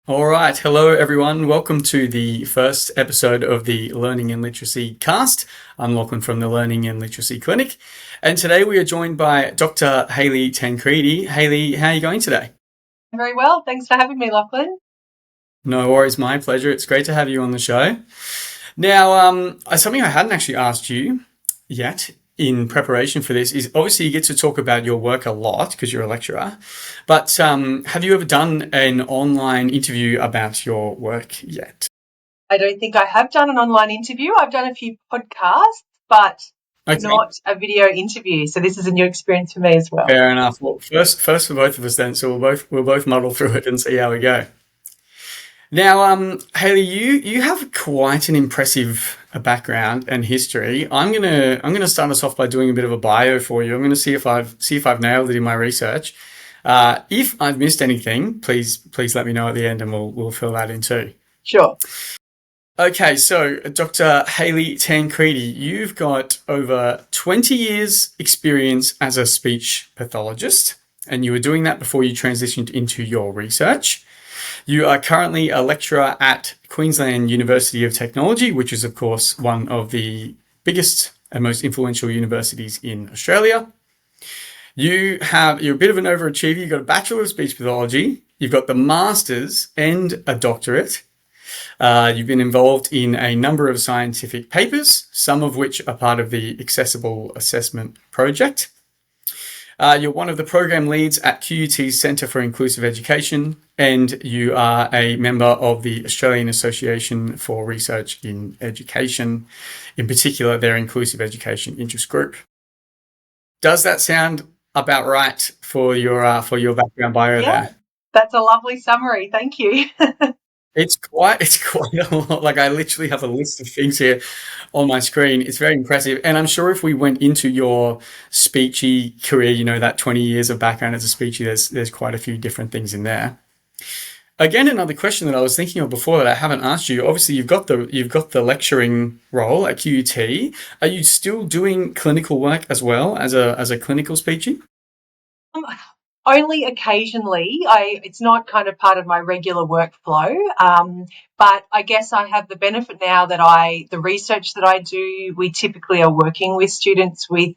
All right. Hello, everyone. Welcome to the first episode of the Learning and Literacy cast. I'm Lachlan from the Learning and Literacy Clinic. And today we are joined by Dr. Hayley Tancredi. Hayley, how are you going today? Very well. Thanks for having me, Lachlan. No worries. My pleasure. It's great to have you on the show. Now, something I hadn't actually asked you yet in preparation for this is obviously you get to talk about your work a lot because you're a lecturer, but have you ever done an online interview about your work yet? I don't think I have done an online interview. I've done a few podcasts, but Okay, not a video interview. So this is a new experience for me as well. fair enough. Well, first for both of us then, so we'll both muddle through it and see how we go. Now, Hayley, you have quite an impressive background and history. I'm gonna start us off by doing a bit of a bio for you. I'm gonna see if I've nailed it in my research. If I've missed anything, please let me know at the end, and we'll fill that in too. Sure. Okay, so Dr. Hayley Tancredi, you've got over 20 years experience as a speech pathologist, and you were doing that before you transitioned into your research. You are currently a lecturer at Queensland University of Technology, which is, of course, one of the biggest and most influential universities in Australia. You're a bit of an overachiever. You've got a Bachelor of Speech Pathology, you've got the Masters and a doctorate. You've been involved in a number of scientific papers, some of which are part of the Accessible Assessment Project. You're one of the program leads at QUT's Centre for Inclusive Education, and you are a member of the Australian Association for Research in Education, in particular their Inclusive Education Interest Group. Does that sound about right for your background bio Yeah, there? that's a lovely summary. Thank you. It's quite a lot. Like I literally have a list of things here on my screen. It's very impressive. And I'm sure if we went into your speechy career, that 20 years of background as a speechy, there's quite a few different things in there. Again, another question that I was thinking of before that I haven't asked you. Obviously, you've got the lecturing role at QUT. Are you still doing clinical work as well as a clinical speechy? Um, Only occasionally. It's not kind of part of my regular workflow. But I guess I have the benefit now that the research that I do, we typically are working with students with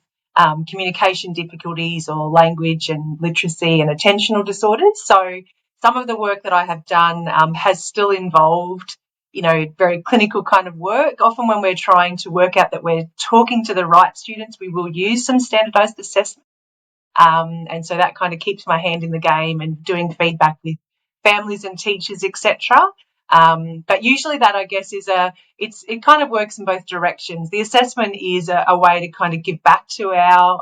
communication difficulties or language and literacy and attentional disorders. So some of the work that I have done has still involved, very clinical kind of work. Often when we're trying to work out that we're talking to the right students, we will use some standardized assessment. And so that kind of keeps my hand in the game and doing feedback with families and teachers, etc. But usually that, I guess, it kind of works in both directions. The assessment is a way to kind of give back to our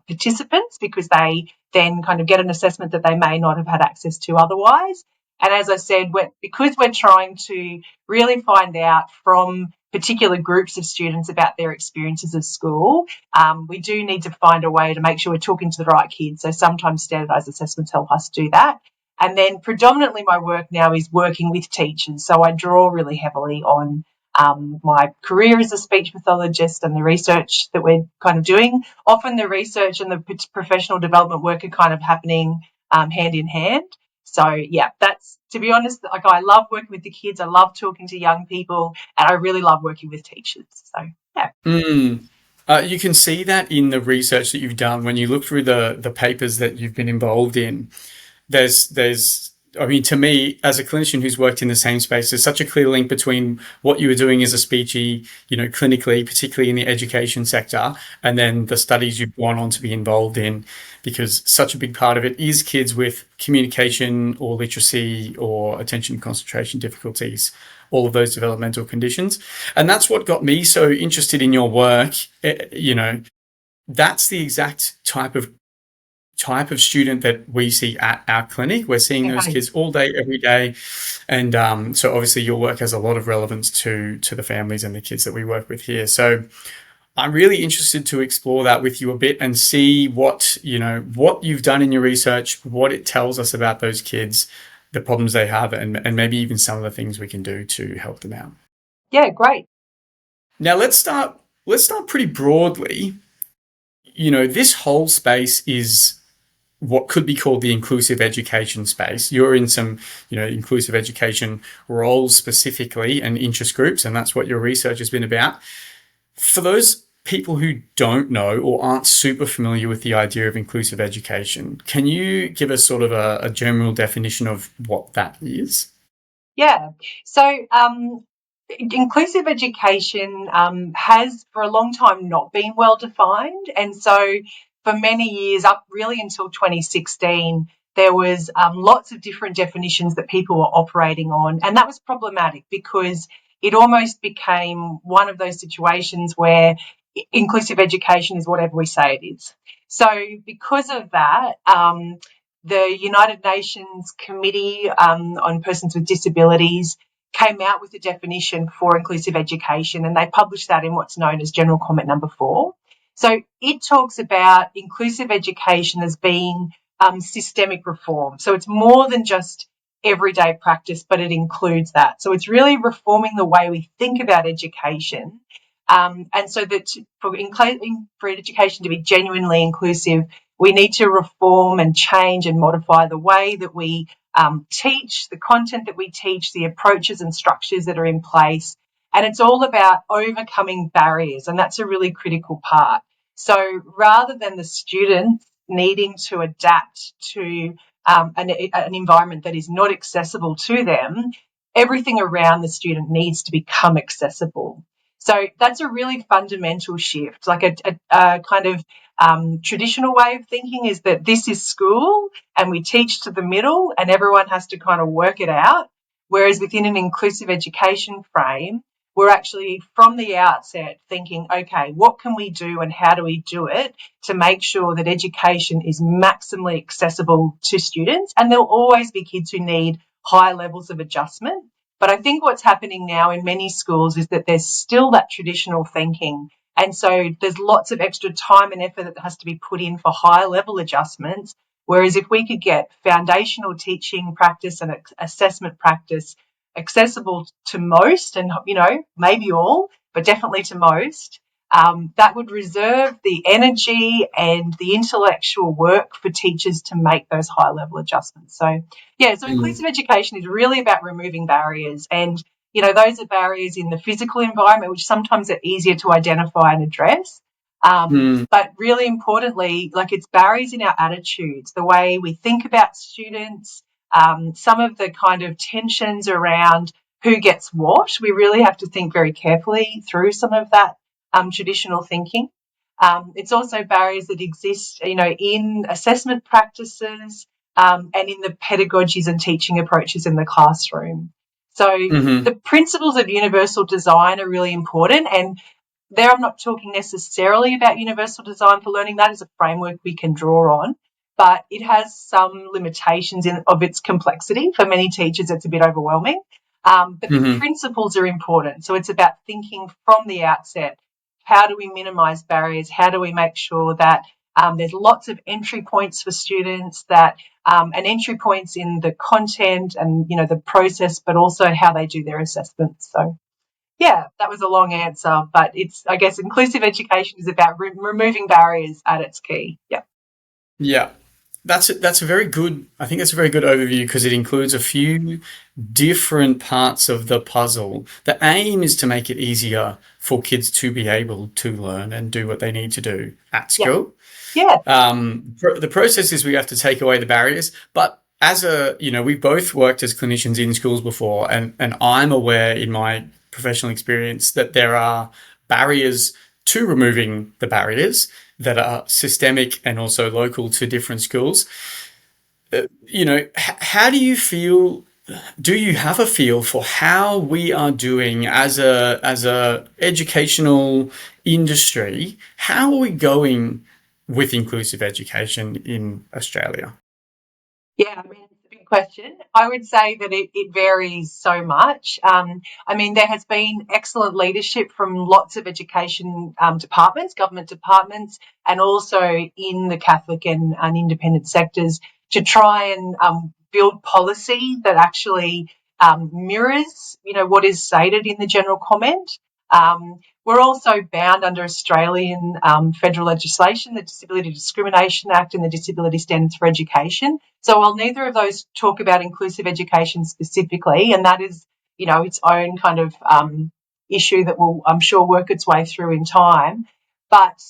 participants, because they then kind of get an assessment that they may not have had access to otherwise. And as I said, because we're trying to really find out from particular groups of students about their experiences at school, we do need to find a way to make sure we're talking to the right kids. So sometimes standardized assessments help us do that. And then predominantly my work now is working with teachers. So I draw really heavily on my career as a speech pathologist and the research that we're kind of doing. Often the research and the professional development work are kind of happening hand in hand. So yeah, that's, to be honest, like, I love working with the kids. I love talking to young people, and I really love working with teachers. So yeah. Mm. You can see that in the research that you've done when you look through the papers that you've been involved in. There's I mean, to me, as a clinician who's worked in the same space, there's such a clear link between what you were doing as a speechy, clinically, particularly in the education sector, and then the studies you've gone on to be involved in, because such a big part of it is kids with communication or literacy or attention and concentration difficulties, all of those developmental conditions. And that's what got me so interested in your work. That's the exact type of student that we see at our clinic. We're seeing those Okay. kids all day, every day, and so obviously your work has a lot of relevance to the families and the kids that we work with here. So I'm really interested to explore that with you a bit and see what you've done in your research, what it tells us about those kids, the problems they have, and maybe even some of the things we can do to help them out. Yeah, great. Now let's start pretty broadly. This whole space is what could be called the inclusive education space. You're in some, inclusive education roles specifically and interest groups, and that's what your research has been about. For those people who don't know or aren't super familiar with the idea of inclusive education, can you give us sort of a general definition of what that is? Yeah. So, inclusive education has for a long time not been well defined. And so, for many years, up really until 2016, there was lots of different definitions that people were operating on. And that was problematic because it almost became one of those situations where inclusive education is whatever we say it is. So, because of that, the United Nations Committee on Persons with Disabilities came out with a definition for inclusive education, and they published that in what's known as General Comment Number 4. So it talks about inclusive education as being systemic reform. So it's more than just everyday practice, but it includes that. So it's really reforming the way we think about education. And so that for education to be genuinely inclusive, we need to reform and change and modify the way that we teach, the content that we teach, the approaches and structures that are in place. And it's all about overcoming barriers, and that's a really critical part. So rather than the students needing to adapt to an environment that is not accessible to them, everything around the student needs to become accessible. So that's a really fundamental shift, like a kind of traditional way of thinking is that this is school and we teach to the middle and everyone has to kind of work it out. Whereas within an inclusive education frame, we're actually from the outset thinking, okay, what can we do and how do we do it to make sure that education is maximally accessible to students? And there'll always be kids who need high levels of adjustment. But I think what's happening now in many schools is that there's still that traditional thinking. And so there's lots of extra time and effort that has to be put in for higher level adjustments. Whereas if we could get foundational teaching practice and assessment practice accessible to most and, maybe all, but definitely to most, that would reserve the energy and the intellectual work for teachers to make those high level adjustments. So, so Mm. inclusive education is really about removing barriers. And, those are barriers in the physical environment, which sometimes are easier to identify and address. Mm. But really importantly, like it's barriers in our attitudes, the way we think about students, some of the kind of tensions around who gets what. We really have to think very carefully through some of that traditional thinking. It's also barriers that exist, in assessment practices and in the pedagogies and teaching approaches in the classroom. So Hmm. the principles of universal design are really important. And there I'm not talking necessarily about universal design for learning. That is a framework we can draw on, but it has some limitations of its complexity. For many teachers, it's a bit overwhelming. But the Hmm. principles are important. So it's about thinking from the outset, how do we minimise barriers? How do we make sure that there's lots of entry points for students, that and entry points in the content and, the process, but also how they do their assessments. So yeah, that was a long answer, but I guess, inclusive education is about removing barriers at its key. Yeah. Yeah. That's a very good, I think that's a very good overview because it includes a few different parts of the puzzle. The aim is to make it easier for kids to be able to learn and do what they need to do at Yeah. school. Yeah. The process is we have to take away the barriers, but we've both worked as clinicians in schools before, and I'm aware in my professional experience that there are barriers to removing the barriers that are systemic and also local to different schools. How do you feel? Do you have a feel for how we are doing as a educational industry? How are we going with inclusive education in Australia? Yeah, I mean, it's a big question. I would say that it varies so much. There has been excellent leadership from lots of education departments, government departments, and also in the Catholic and independent sectors to try and build policy that actually mirrors, what is stated in the general comment. We're also bound under Australian federal legislation, the Disability Discrimination Act and the Disability Standards for Education. So while neither of those talk about inclusive education specifically, and that is, its own kind of issue that will, I'm sure, work its way through in time. But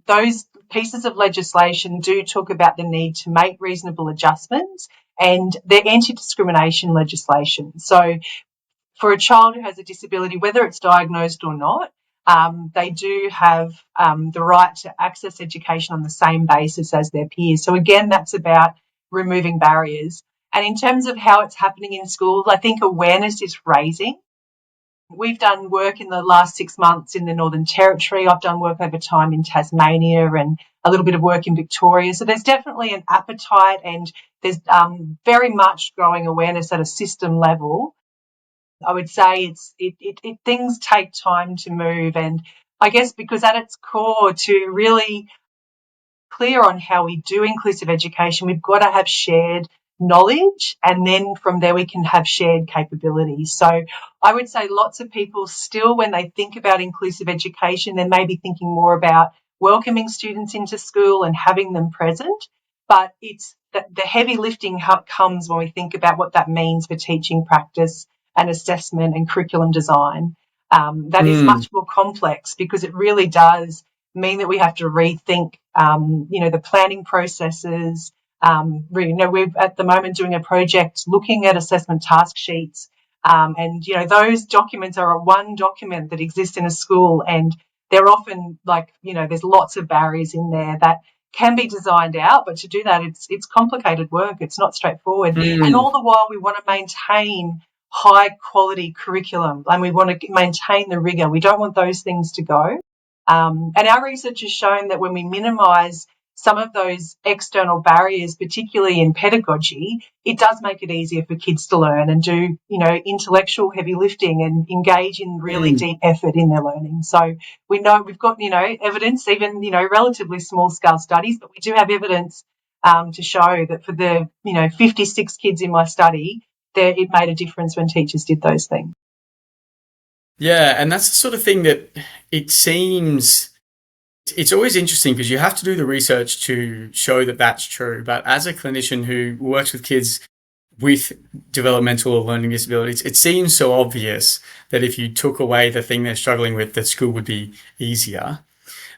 those pieces of legislation do talk about the need to make reasonable adjustments, and they're anti-discrimination legislation. So for a child who has a disability, whether it's diagnosed or not, they do have the right to access education on the same basis as their peers. So again, that's about removing barriers. And in terms of how it's happening in schools, I think awareness is raising. We've done work in the last 6 months in the Northern Territory. I've done work over time in Tasmania and a little bit of work in Victoria. So there's definitely an appetite, and there's very much growing awareness at a system level. I would say things take time to move, and I guess because at its core, to really clear on how we do inclusive education, we've got to have shared knowledge, and then from there we can have shared capabilities. So I would say lots of people still, when they think about inclusive education, they may be thinking more about welcoming students into school and having them present, but it's the heavy lifting comes when we think about what that means for teaching practice and assessment and curriculum design. That is much more complex, because it really does mean that we have to rethink, the planning processes. We're at the moment doing a project looking at assessment task sheets, and those documents are one document that exists in a school, and they're often there's lots of barriers in there that can be designed out, but to do that, it's complicated work. It's not straightforward, and all the while we want to maintain high quality curriculum, and we want to maintain the rigor. We don't want those things to go. And our research has shown that when we minimise some of those external barriers, particularly in pedagogy, it does make it easier for kids to learn and do, intellectual heavy lifting and engage in really deep effort in their learning. So we know we've got, evidence, even, relatively small scale studies, but we do have evidence to show that for the, 56 kids in my study, it made a difference when teachers did those things. Yeah, and that's the sort of thing that it seems it's always interesting, because you have to do the research to show that that's true. But as a clinician who works with kids with developmental or learning disabilities, it seems so obvious that if you took away the thing they're struggling with, that school would be easier.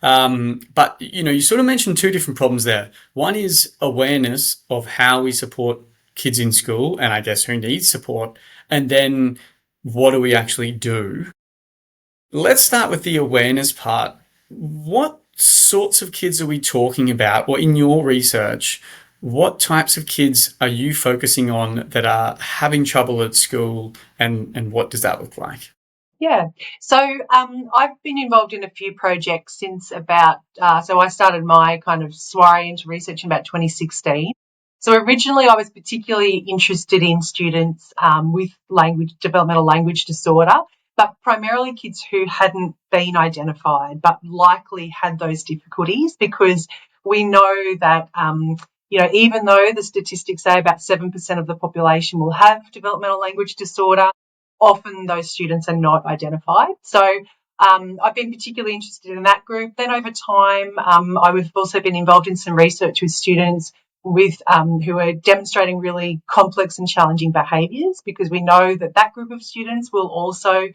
But you sort of mentioned two different problems there. One is awareness of how we support kids in school, and I guess who needs support, and then what do we actually do? Let's start with the awareness part. What sorts of kids are we talking about, or in your research, what types of kids are you focusing on that are having trouble at school, and what does that look like? Yeah. So I've been involved in a few projects since about, so I started my kind of soiree into research in about 2016. So originally I was particularly interested in students with developmental language disorder, but primarily kids who hadn't been identified but likely had those difficulties, because we know that, even though the statistics say about 7% of the population will have developmental language disorder, often those students are not identified. So I've been particularly interested in that group. Then over time, I've also been involved in some research with students who are demonstrating really complex and challenging behaviours, because we know that group of students will also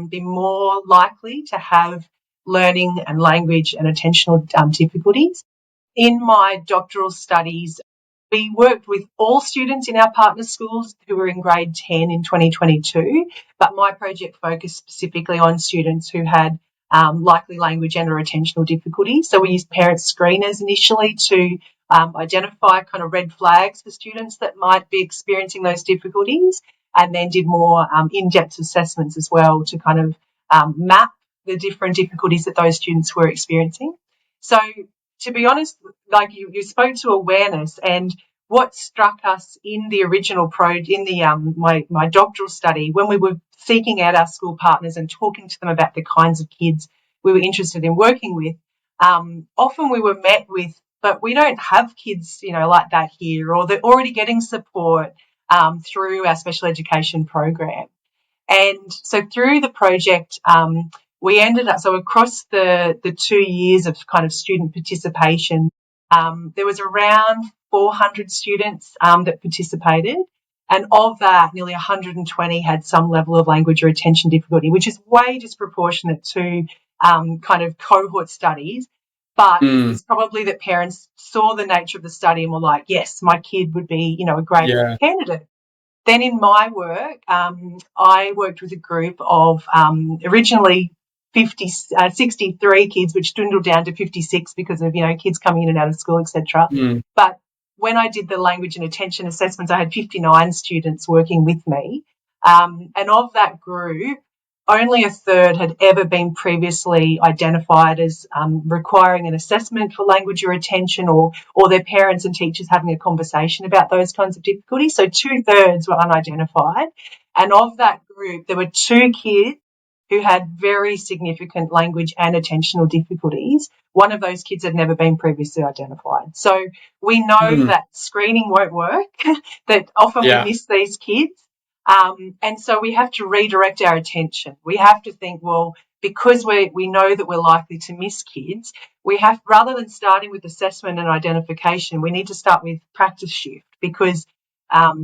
be more likely to have learning and language and attentional difficulties. In my doctoral studies, we worked with all students in our partner schools who were in grade 10 in 2022, but my project focused specifically on students who had likely language and or attentional difficulties. So we used parent screeners initially to identify kind of red flags for students that might be experiencing those difficulties, and then did more in-depth assessments as well to kind of map the different difficulties that those students were experiencing. So to be honest, like you spoke to awareness, and what struck us in the original my doctoral study, when we were seeking out our school partners and talking to them about the kinds of kids we were interested in working with, often we were met with, but we don't have kids, like that here, or they're already getting support through our special education program. And so through the project, we ended up, so across the 2 years of kind of student participation, there was around 400 students that participated. And of that, nearly 120 had some level of language or attention difficulty, which is way disproportionate to kind of cohort studies. But it Mm. was probably that parents saw the nature of the study and were like, yes, my kid would be, a great Yeah. candidate. Then in my work, I worked with a group of originally 63 kids, which dwindled down to 56 because of, kids coming in and out of school, etc. Mm. But when I did the language and attention assessments, I had 59 students working with me. And of that group, only a third had ever been previously identified as requiring an assessment for language or attention, or their parents and teachers having a conversation about those kinds of difficulties. So 2/3 were unidentified. And of that group, there were 2 kids who had very significant language and attentional difficulties. One of those kids had never been previously identified. So we know Mm. that screening won't work, that often we Yeah. miss these kids. And so we have to redirect our attention. We have to think, well, because we know that we're likely to miss kids, we have, rather than starting with assessment and identification, we need to start with practice shift, because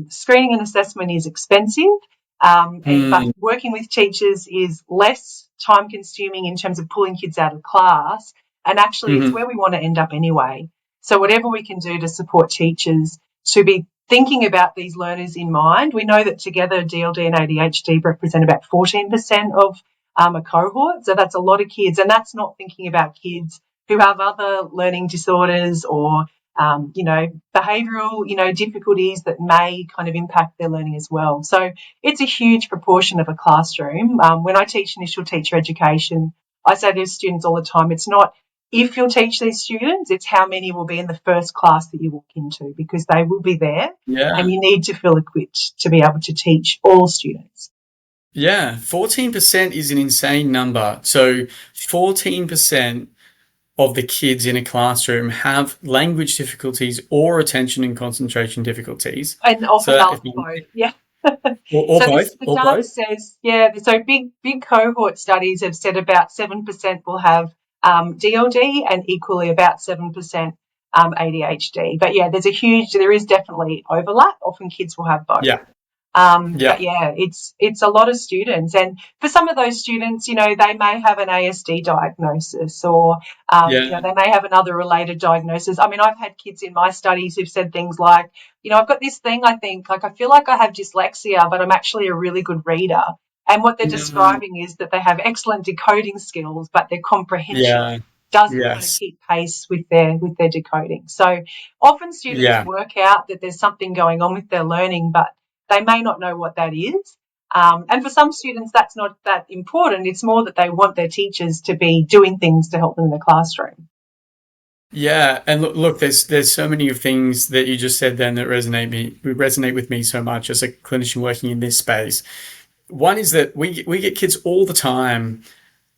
screening and assessment is expensive, but Mm. working with teachers is less time consuming in terms of pulling kids out of class. And actually, it's Mhm. where we want to end up anyway. So whatever we can do to support teachers to be thinking about these learners in mind. We know that together DLD and ADHD represent about 14% of a cohort. So that's a lot of kids. And that's not thinking about kids who have other learning disorders or, behavioural, difficulties that may kind of impact their learning as well. So it's a huge proportion of a classroom. When I teach initial teacher education, I say to students all the time, it's not if you'll teach these students, it's how many will be in the first class that you walk into, because they will be there and Yeah. you need to feel equipped to be able to teach all students. Yeah. 14% is an insane number. So 14% of the kids in a classroom have language difficulties or attention and concentration difficulties. And So often that they'll if have you, both. Yeah. or So both, the or data both. says, yeah, so big cohort studies have said about 7% will have DLD and equally about 7% ADHD. But yeah, there is definitely overlap. Often kids will have both. Yeah. But Yeah. yeah, it's a lot of students, and for some of those students, they may have an ASD diagnosis, or Yeah. they may have another related diagnosis. I mean, I've had kids in my studies who've said things like, I've got this thing. I think, like, I feel like I have dyslexia, but I'm actually a really good reader. And what they're Mm. describing is that they have excellent decoding skills, but their comprehension Yeah. doesn't kind of Yes. keep pace with their decoding. So often students Yeah. work out that there's something going on with their learning, but they may not know what that is. And for some students, that's not that important. It's more that they want their teachers to be doing things to help them in the classroom. Yeah, and look, there's so many of things that you just said then that resonate with me so much as a clinician working in this space. One is that we get kids all the time,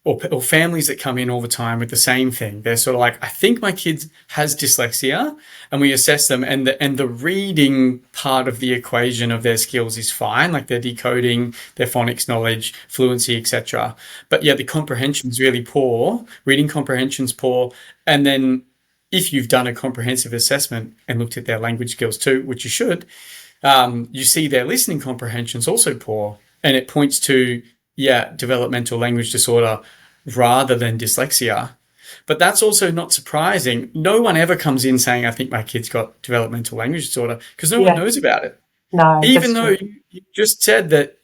or families that come in all the time with the same thing. They're sort of like, I think my kid has dyslexia, and we assess them, and the reading part of the equation of their skills is fine, like their decoding, their phonics knowledge, fluency, etc. But yeah, the comprehension's really poor. Reading comprehension's poor, and then if you've done a comprehensive assessment and looked at their language skills too, which you should, you see their listening comprehension's also poor, and it points to, yeah, developmental language disorder rather than dyslexia. But that's also not surprising. No one ever comes in saying, I think my kid's got developmental language disorder, because no one Yeah, knows about it. no, Even that's though true. you just said that,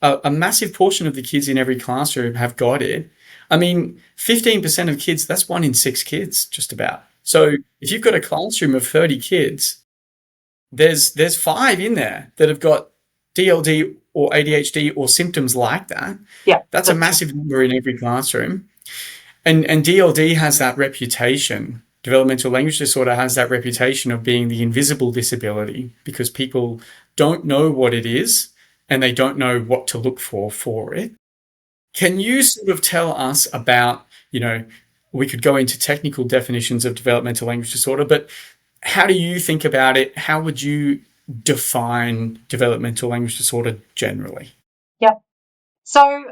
a massive portion of the kids in every classroom have got it. I mean, 15% of kids, that's 1 in 6 kids, just about. So if you've got a classroom of 30 kids, there's 5 in there that have got DLD or ADHD or symptoms like that. Yeah, That's a that's right. massive number in every classroom. And DLD has that reputation. Developmental language disorder has that reputation of being the invisible disability, because people don't know what it is and they don't know what to look for it. Can you sort of tell us about, we could go into technical definitions of developmental language disorder, but how do you think about it? How would you define developmental language disorder generally? Yeah. So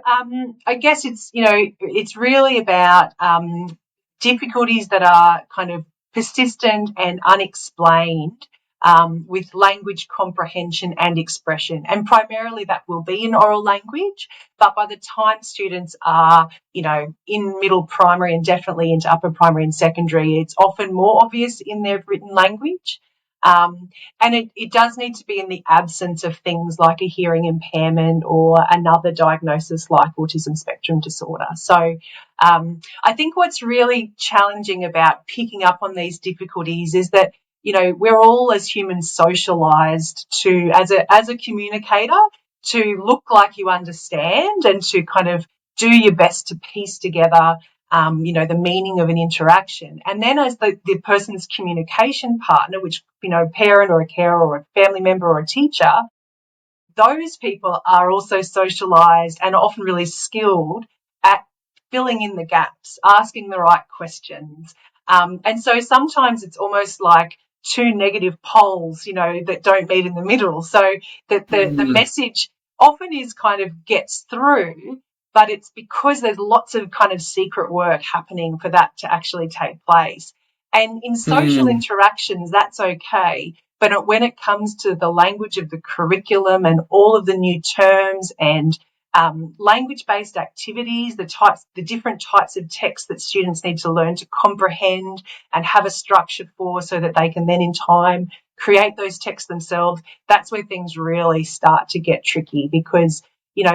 I guess it's really about difficulties that are kind of persistent and unexplained with language comprehension and expression. And primarily that will be in oral language. But by the time students are, in middle primary and definitely into upper primary and secondary, it's often more obvious in their written language. Um, and it does need to be in the absence of things like a hearing impairment or another diagnosis like autism spectrum disorder. So I think what's really challenging about picking up on these difficulties is that, we're all as humans socialized to, as a communicator, to look like you understand and to kind of do your best to piece together the meaning of an interaction. And then as the person's communication partner, which, a parent or a carer or a family member or a teacher, those people are also socialized and often really skilled at filling in the gaps, asking the right questions. And so sometimes it's almost like two negative poles, that don't meet in the middle. So that the Mm, message often is kind of gets through, but it's because there's lots of kind of secret work happening for that to actually take place. And in social mm, interactions, that's okay. But when it comes to the language of the curriculum and all of the new terms and language-based activities, the different types of text that students need to learn to comprehend and have a structure for so that they can then in time create those texts themselves, that's where things really start to get tricky because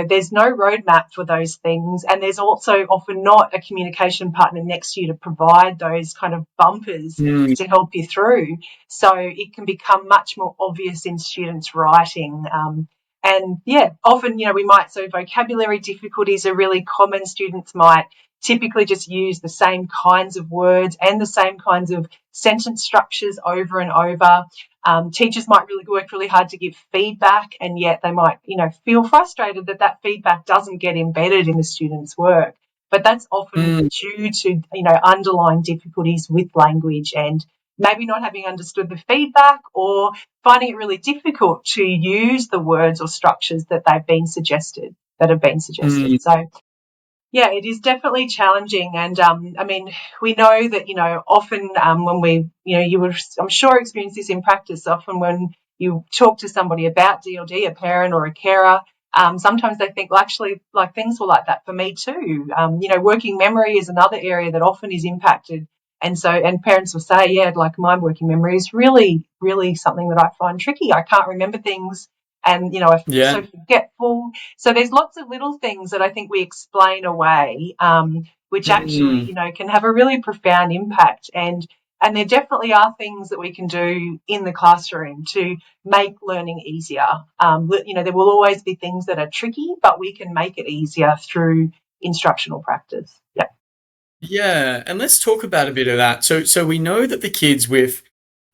there's no roadmap for those things. And there's also often not a communication partner next to you to provide those kind of bumpers mm, to help you through. So it can become much more obvious in students' writing. And yeah, often, we might, so vocabulary difficulties are really common. Students might typically just use the same kinds of words and the same kinds of sentence structures over and over. Teachers might really work really hard to give feedback, and yet they might, feel frustrated that that feedback doesn't get embedded in the student's work. But that's often mm, due to, underlying difficulties with language and maybe not having understood the feedback or finding it really difficult to use the words or structures that have been mm. suggested. So yeah, it is definitely challenging. And I mean, we know that, often when we, you would, I'm sure, experience this in practice, often when you talk to somebody about DLD, a parent or a carer, sometimes they think, well, actually, like things were like that for me too. Working memory is another area that often is impacted. And parents will say, yeah, like my working memory is really, really something that I find tricky. I can't remember things and, I'm Yeah. so forgetful. So there's lots of little things that I think we explain away, which actually, Mm, can have a really profound impact. And there definitely are things that we can do in the classroom to make learning easier. There will always be things that are tricky, but we can make it easier through instructional practice. Yeah. yeah. And let's talk about a bit of that. So we know that the kids with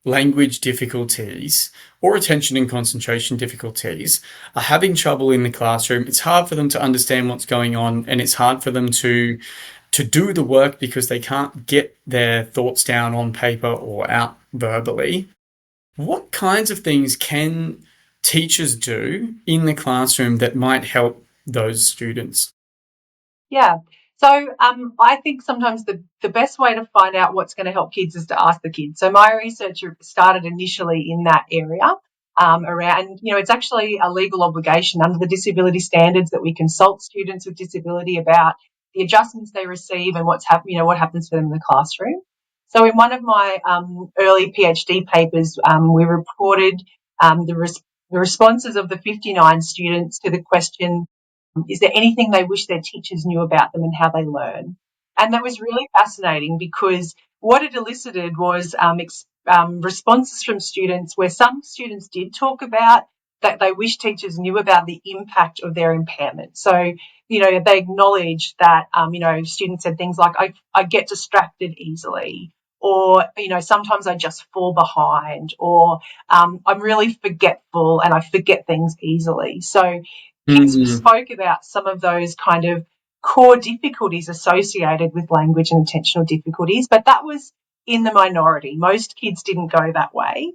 language difficulties or attention and concentration difficulties are having trouble in the classroom. It's hard for them to understand what's going on, and it's hard for them to do the work because they can't get their thoughts down on paper or out verbally. What kinds of things can teachers do in the classroom that might help those students? Yeah. So I think sometimes the best way to find out what's going to help kids is to ask the kids. So my research started initially in that area around, it's actually a legal obligation under the disability standards that we consult students with disability about the adjustments they receive and what happens for them in the classroom. So in one of my early PhD papers, we reported the responses of the 59 students to the question, is there anything they wish their teachers knew about them and how they learn? And that was really fascinating because what it elicited was responses from students where some students did talk about that they wish teachers knew about the impact of their impairment. So, they acknowledged that, students said things like, I get distracted easily, or, sometimes I just fall behind, or I'm really forgetful and I forget things easily. So kids Mm, spoke about some of those kind of core difficulties associated with language and attentional difficulties, but that was in the minority. Most kids didn't go that way.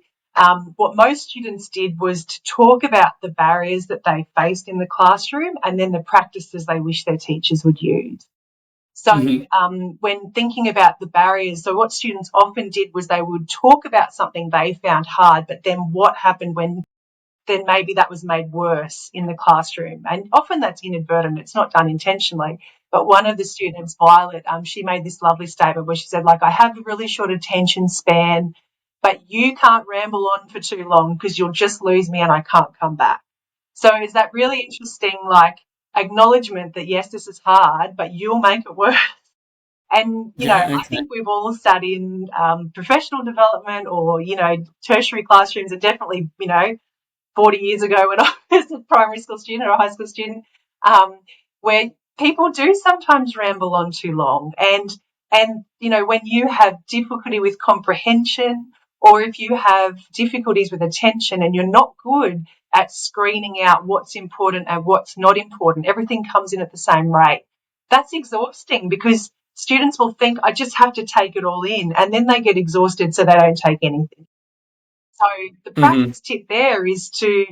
What most students did was to talk about the barriers that they faced in the classroom and then the practices they wish their teachers would use. So Hmm. when thinking about the barriers, so what students often did was they would talk about something they found hard, but then what happened when then maybe that was made worse in the classroom. And often that's inadvertent, it's not done intentionally. But one of the students, Violet, she made this lovely statement where she said, like, I have a really short attention span, but you can't ramble on for too long because you'll just lose me and I can't come back. So is that really interesting, like, acknowledgement that, yes, this is hard, but you'll make it worse. And, Yeah. I Okay. think we've all sat in professional development or, tertiary classrooms and definitely, 40 years ago when I was a primary school student or a high school student, um, where people do sometimes ramble on too long. And when you have difficulty with comprehension or if you have difficulties with attention and you're not good at screening out what's important and what's not important, everything comes in at the same rate. That's exhausting because students will think, I just have to take it all in, and then they get exhausted so they don't take anything. So the Hmm. practice tip there is to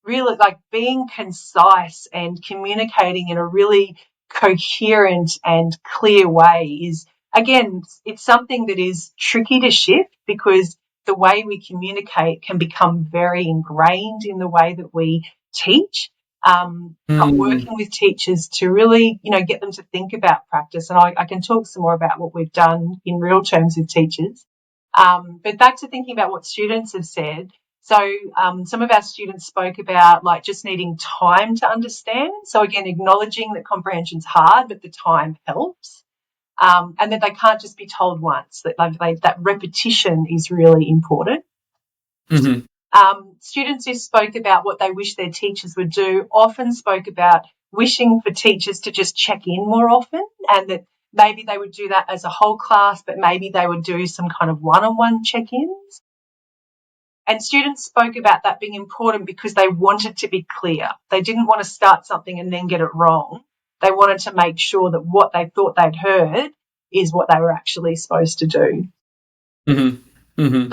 really, like, being concise and communicating in a really coherent and clear way is, again, it's something that is tricky to shift because the way we communicate can become very ingrained in the way that we teach. But Mm. working with teachers to really, get them to think about practice. And I can talk some more about what we've done in real terms with teachers. But back to thinking about what students have said. So some of our students spoke about, like, just needing time to understand. So again, acknowledging that comprehension's hard, but the time helps. And that they can't just be told once, that that repetition is really important. Hmm. Students who spoke about what they wish their teachers would do often spoke about wishing for teachers to just check in more often, and that maybe they would do that as a whole class, but maybe they would do some kind of one-on-one check-ins. And students spoke about that being important because they wanted to be clear. They didn't want to start something and then get it wrong. They wanted to make sure that what they thought they'd heard is what they were actually supposed to do. Hmm. Hmm.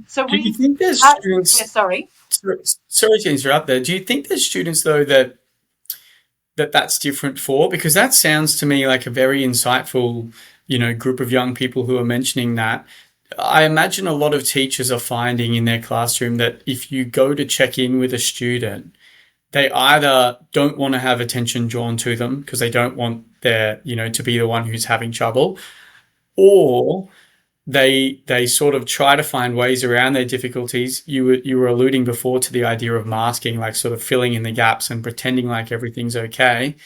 So Do you we, think there's yeah, students? sorry. Sorry to interrupt there. Do you think there's students though that's different for? Because that sounds to me like a very insightful, group of young people who are mentioning that. I imagine a lot of teachers are finding in their classroom that if you go to check in with a student, they either don't want to have attention drawn to them because they don't want their, to be the one who's having trouble, or they sort of try to find ways around their difficulties. You were alluding before to the idea of masking, like sort of filling in the gaps and pretending like everything's okay.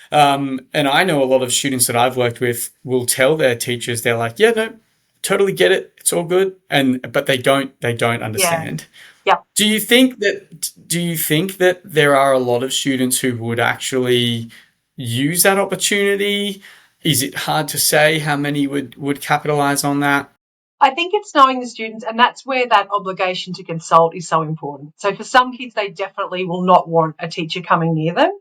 And I know a lot of students that I've worked with will tell their teachers, they're like, yeah, no, totally get it, it's all good, and but they don't Yeah. understand. Yep. Do you think that there are a lot of students who would actually use that opportunity? Is it hard to say how many would capitalize on that? I think it's knowing the students, and that's where that obligation to consult is so important. So for some kids, they definitely will not want a teacher coming near them.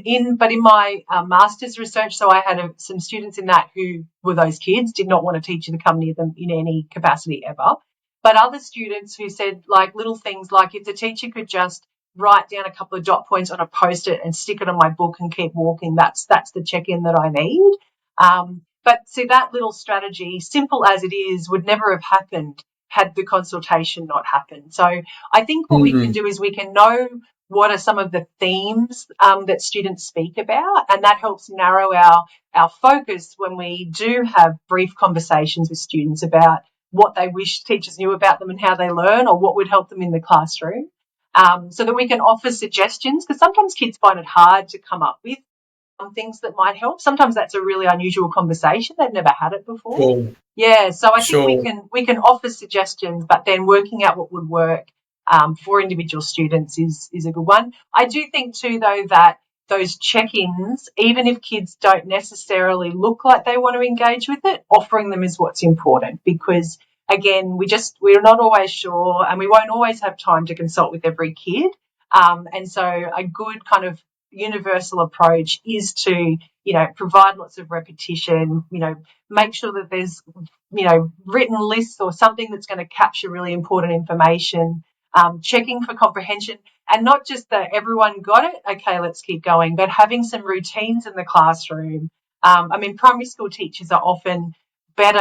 In my master's research, so I had some students in that who were those kids, did not want a teacher to come near them in any capacity ever. But other students who said, like, little things like, if the teacher could just write down a couple of dot points on a post-it and stick it on my book and keep walking, that's the check-in that I need. But see, that little strategy, simple as it is, would never have happened had the consultation not happened. So I think what we can Mm. do is we can know what are some of the themes that students speak about, and that helps narrow our focus when we do have brief conversations with students about what they wish teachers knew about them and how they learn, or what would help them in the classroom, so that we can offer suggestions, because sometimes kids find it hard to come up with things that might help. Sometimes that's a really unusual conversation. They've never had it before. Sure, Yeah, so I think we sure. can offer suggestions, but then working out what would work for individual students is a good one. I do think too, though, that those check-ins, even if kids don't necessarily look like they want to engage with it, offering them is what's important, because again, we're not always sure, and we won't always have time to consult with every kid. And so a good kind of universal approach is to, provide lots of repetition, make sure that there's, written lists or something that's going to capture really important information, checking for comprehension, and not just that everyone got it, okay, let's keep going, but having some routines in the classroom. Primary school teachers are often better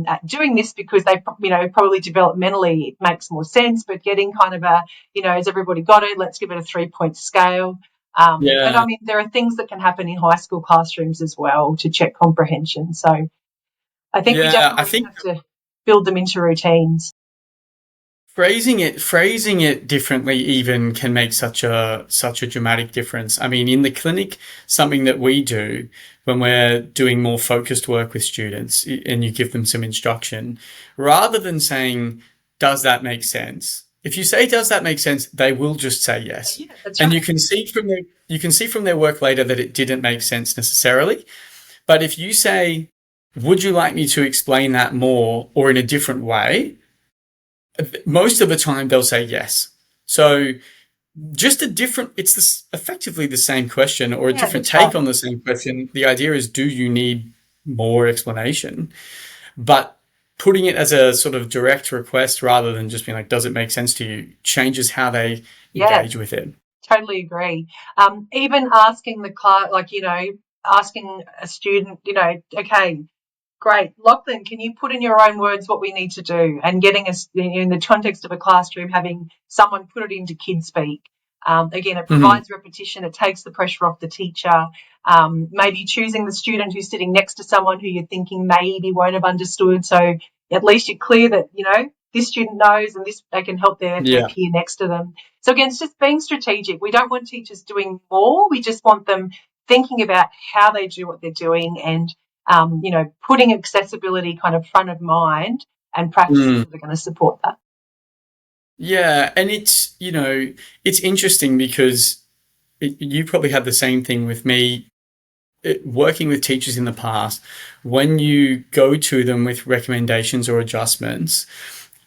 at doing this because they, probably developmentally it makes more sense, but getting kind of has everybody got it? Let's give it a 3-point scale. But Yeah. there are things that can happen in high school classrooms as well to check comprehension. So I think we Yeah, I definitely think have to build them into routines. phrasing it differently even can make such a dramatic difference. I mean, in the clinic, something that we do when we're doing more focused work with students and you give them some instruction, rather than saying, does that make sense? If you say, does that make sense? They will just say yes. Yeah, that's And right. you can see from their work later that it didn't make sense necessarily. But if you say, would you like me to explain that more or in a different way? Most of the time they'll say yes. So just it's effectively the same question or a Yeah, different that's right. take on the same question. The idea is, do you need more explanation? But putting it as a sort of direct request rather than just being like, does it make sense to you, changes how they Yeah, engage with it. totally agree. Even asking the class, asking a student, okay, great. Lachlan, can you put in your own words what we need to do? And getting us in the context of a classroom, having someone put it into kid speak. Again, it Mhm. provides repetition. It takes the pressure off the teacher. Maybe choosing the student who's sitting next to someone who you're thinking maybe won't have understood. So at least you're clear that, this student knows and this they can help their Yeah. peer next to them. So again, it's just being strategic. We don't want teachers doing more. We just want them thinking about how they do what they're doing and putting accessibility kind of front of mind and practices Mm. that are going to support that. Yeah. And it's interesting because you probably had the same thing with me working with teachers in the past. When you go to them with recommendations or adjustments,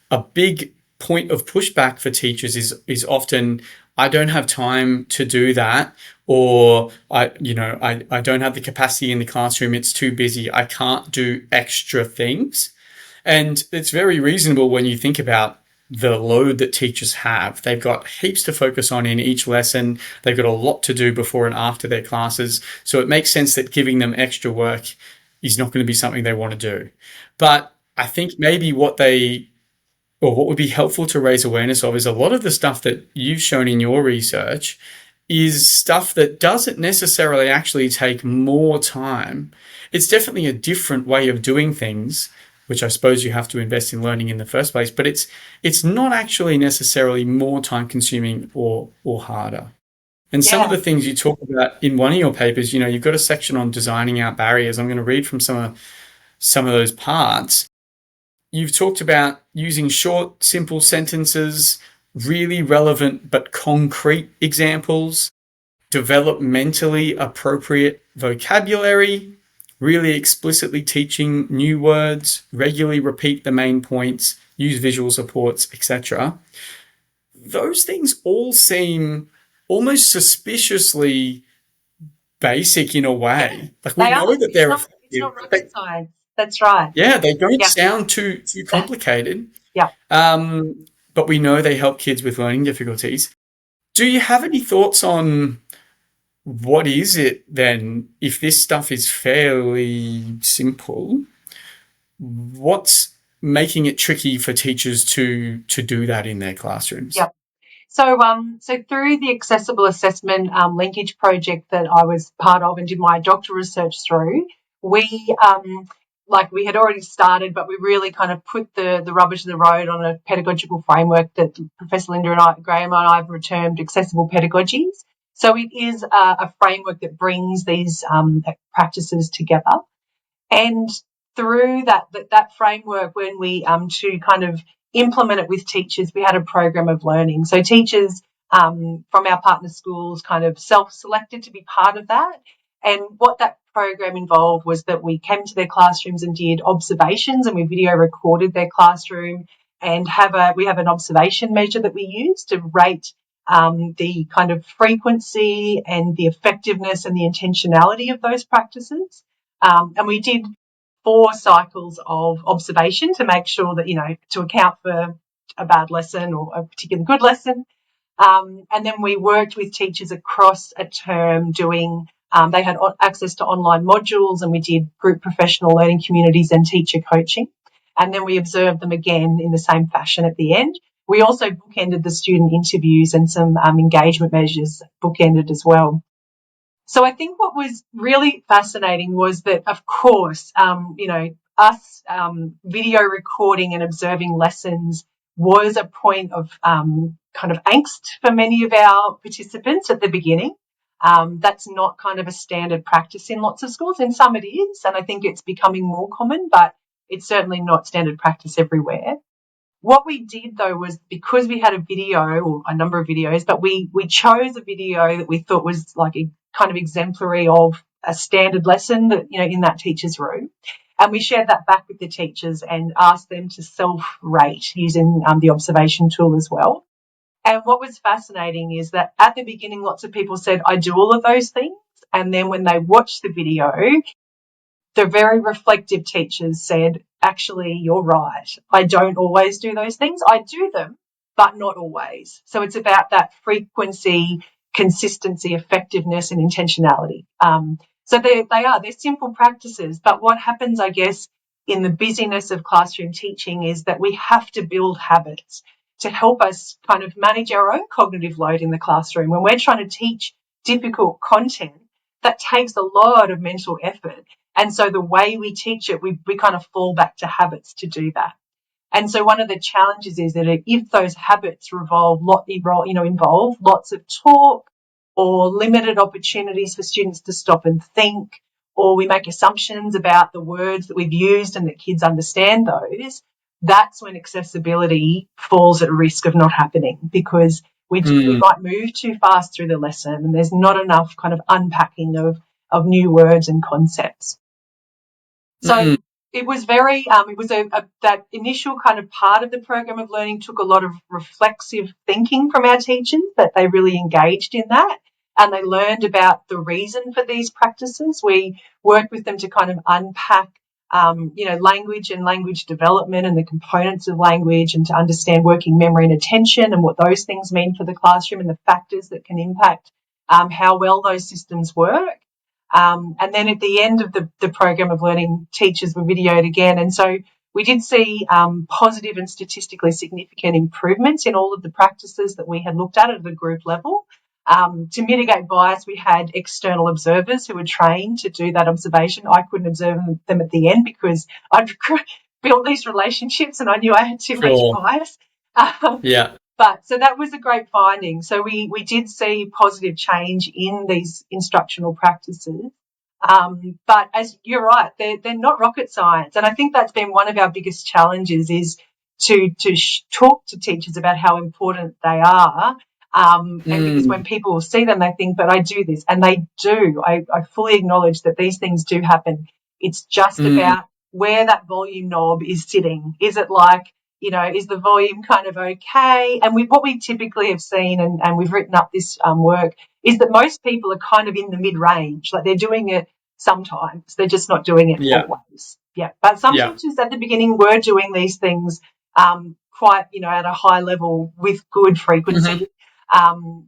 a big point of pushback for teachers is often, I don't have time to do that, or I don't have the capacity in the classroom, it's too busy, I can't do extra things. And it's very reasonable when you think about the load that teachers have. They've got heaps to focus on in each lesson. They've got a lot to do before and after their classes. So it makes sense that giving them extra work is not going to be something they want to do. But I think maybe what would be helpful to raise awareness of is a lot of the stuff that you've shown in your research is stuff that doesn't necessarily actually take more time. It's definitely a different way of doing things, which I suppose you have to invest in learning in the first place, but it's not actually necessarily more time consuming or harder. And some of Yeah, the things you talk about in one of your papers, you've got a section on designing out barriers. I'm going to read from some of those parts. You've talked about using short, simple sentences, really relevant but concrete examples, developmentally appropriate vocabulary, really explicitly teaching new words, regularly repeat the main points, use visual supports, etc. Those things all seem almost suspiciously basic in a yeah, way. Like we they are. know that It's they're not effective, but rocket science. That's right. yeah, they don't Yeah, sound too complicated. yeah. But we know they help kids with learning difficulties. Do you have any thoughts on what is it then, if this stuff is fairly simple, what's making it tricky for teachers to do that in their classrooms? Yeah. So through the accessible assessment linkage project that I was part of and did my doctoral research through, we we had already started, but we really kind of put the rubber to the road on a pedagogical framework that Professor Graham and I have termed accessible pedagogies. So it is a framework that brings these practices together. And through that framework, when we to kind of implement it with teachers, we had a program of learning. So teachers from our partner schools kind of self-selected to be part of that. And what that program involved was that we came to their classrooms and did observations, and we video recorded their classroom, and we have an observation measure that we use to rate the kind of frequency and the effectiveness and the intentionality of those practices. And we did 4 cycles of observation to make sure that, to account for a bad lesson or a particularly good lesson. And then we worked with teachers across a term doing, they had access to online modules, and we did group professional learning communities and teacher coaching. And then we observed them again in the same fashion at the end. We also bookended the student interviews, and some engagement measures bookended as well. So I think what was really fascinating was that, of course, us video recording and observing lessons was a point of kind of angst for many of our participants at the beginning. That's not kind of a standard practice in lots of schools. In some it is, and I think it's becoming more common, but it's certainly not standard practice everywhere. What we did, though, was because we had a video, or a number of videos, but we chose a video that we thought was like a kind of exemplary of a standard lesson that, in that teacher's room. And we shared that back with the teachers and asked them to self-rate using the observation tool as well. And what was fascinating is that at the beginning, lots of people said, I do all of those things. And then when they watched the video, the very reflective teachers said, actually, you're right. I don't always do those things. I do them, but not always. So it's about that frequency, consistency, effectiveness, and intentionality. So they're simple practices. But what happens, I guess, in the busyness of classroom teaching is that we have to build habits to help us kind of manage our own cognitive load in the classroom. When we're trying to teach difficult content, that takes a lot of mental effort. And so the way we teach it, we kind of fall back to habits to do that. And so one of the challenges is that if those habits involve lots of talk, or limited opportunities for students to stop and think, or we make assumptions about the words that we've used and that kids understand those, that's when accessibility falls at risk of not happening, because we might move too fast through the lesson and there's not enough kind of unpacking of new words and concepts. So it was that initial kind of part of the program of learning took a lot of reflexive thinking from our teachers, that they really engaged in that and they learned about the reason for these practices. We worked with them to kind of unpack, language and language development and the components of language, and to understand working memory and attention and what those things mean for the classroom and the factors that can impact how well those systems work. And then at the end of the program of learning, teachers were videoed again. And so we did see positive and statistically significant improvements in all of the practices that we had looked at the group level. To mitigate bias, we had external observers who were trained to do that observation. I couldn't observe them at the end because I'd built these relationships and I knew I had too much bias. Yeah. But so that was a great finding. So we did see positive change in these instructional practices. But as you're right, they're not rocket science. And I think that's been one of our biggest challenges, is to talk to teachers about how important they are. And because when people see them, they think, but I do this. And they do. I fully acknowledge that these things do happen. It's just about where that volume knob is sitting. Is it like, is the volume kind of okay? And what we typically have seen, and we've written up this work, is that most people are kind of in the mid-range. Like, they're doing it sometimes. They're just not doing it always. Yeah. But some teachers at the beginning were doing these things quite, at a high level with good frequency. And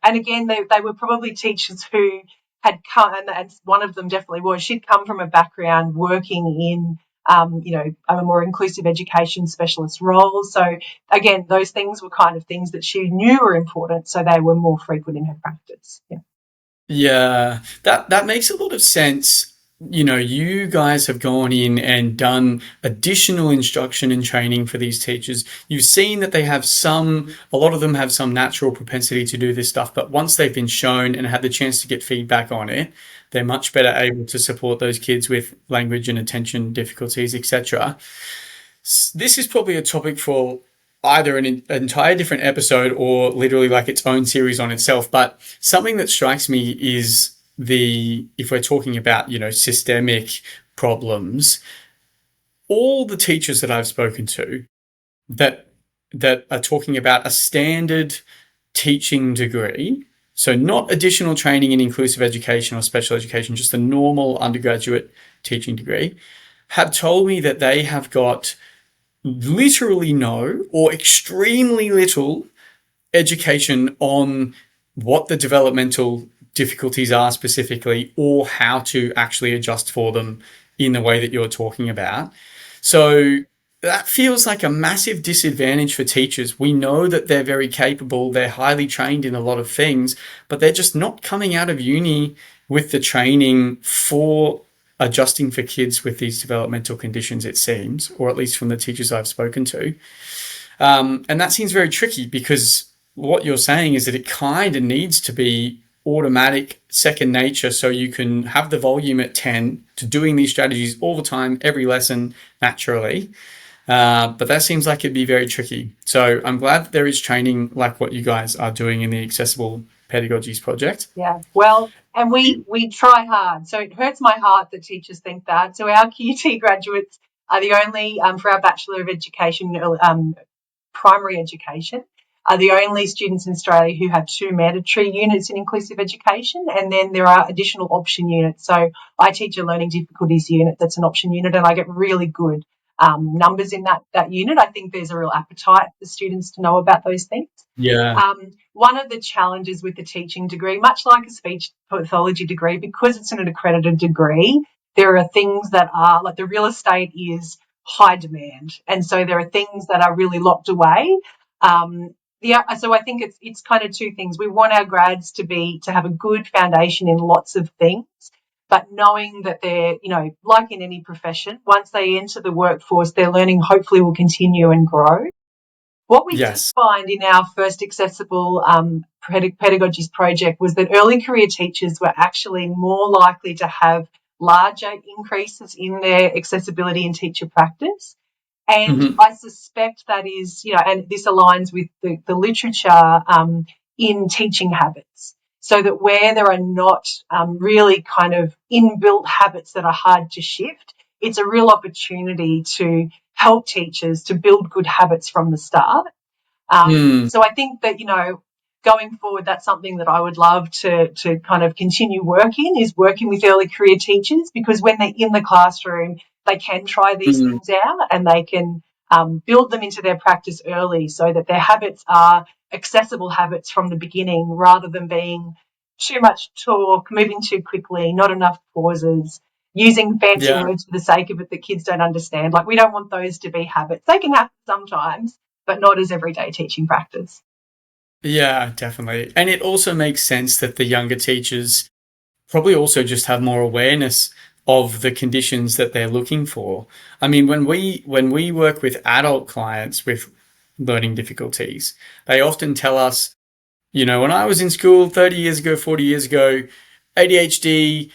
again, they were probably teachers who had come, and one of them definitely was, she'd come from a background working in a more inclusive education specialist role. So again, those things were kind of things that she knew were important, so they were more frequent in her practice. Yeah, that makes a lot of sense. You guys have gone in and done additional instruction and training for these teachers. You've seen that they have a lot of them have some natural propensity to do this stuff, but once they've been shown and had the chance to get feedback on it, they're much better able to support those kids with language and attention difficulties, etc. This is probably a topic for either an entire different episode or literally like its own series on itself. But something that strikes me is if we're talking about, systemic problems, all the teachers that I've spoken to that are talking about a standard teaching degree, so not additional training in inclusive education or special education, just a normal undergraduate teaching degree, have told me that they have got literally no or extremely little education on what the developmental difficulties are specifically or how to actually adjust for them in the way that you're talking about. So that feels like a massive disadvantage for teachers. We know that they're very capable, they're highly trained in a lot of things, but they're just not coming out of uni with the training for adjusting for kids with these developmental conditions, it seems, or at least from the teachers I've spoken to. And that seems very tricky because what you're saying is that it kind of needs to be automatic second nature so you can have the volume at 10 to doing these strategies all the time, every lesson naturally. But that seems like it'd be very tricky. So I'm glad that there is training like what you guys are doing in the Accessible Pedagogies project. Yeah, well, and we try hard. So it hurts my heart that teachers think that. So our QT graduates are the only, for our Bachelor of Education, primary education, are the only students in Australia who have 2 mandatory units in inclusive education, and then there are additional option units. So I teach a learning difficulties unit that's an option unit, and I get really good numbers in that unit. I think there's a real appetite for students to know about those things. Yeah. One of the challenges with the teaching degree, much like a speech pathology degree, because it's an accredited degree, there are things that are like the real estate is high demand, and so there are things that are really locked away. So I think it's kind of 2 things. We want our grads to have a good foundation in lots of things, but knowing that they're, like in any profession, once they enter the workforce, their learning hopefully will continue and grow. What we did Yes. find in our first accessible pedagogies project was that early career teachers were actually more likely to have larger increases in their accessibility and teacher practice. And Mm-hmm. I suspect that is, and this aligns with the literature in teaching habits. So that where there are not really kind of inbuilt habits that are hard to shift, it's a real opportunity to help teachers to build good habits from the start. Mm. So I think that, going forward, that's something that I would love to kind of continue working with early career teachers, because when they're in the classroom, they can try these Mm. things out and they can build them into their practice early so that their habits are accessible habits from the beginning rather than being too much talk, moving too quickly, not enough pauses, using fancy Yeah. words for the sake of it that kids don't understand. Like, we don't want those to be habits. They can happen sometimes, but not as everyday teaching practice. Yeah, definitely. And it also makes sense that the younger teachers probably also just have more awareness of the conditions that they're looking for. I mean, when we work with adult clients with learning difficulties, they often tell us, when I was in school 30 years ago, 40 years ago, ADHD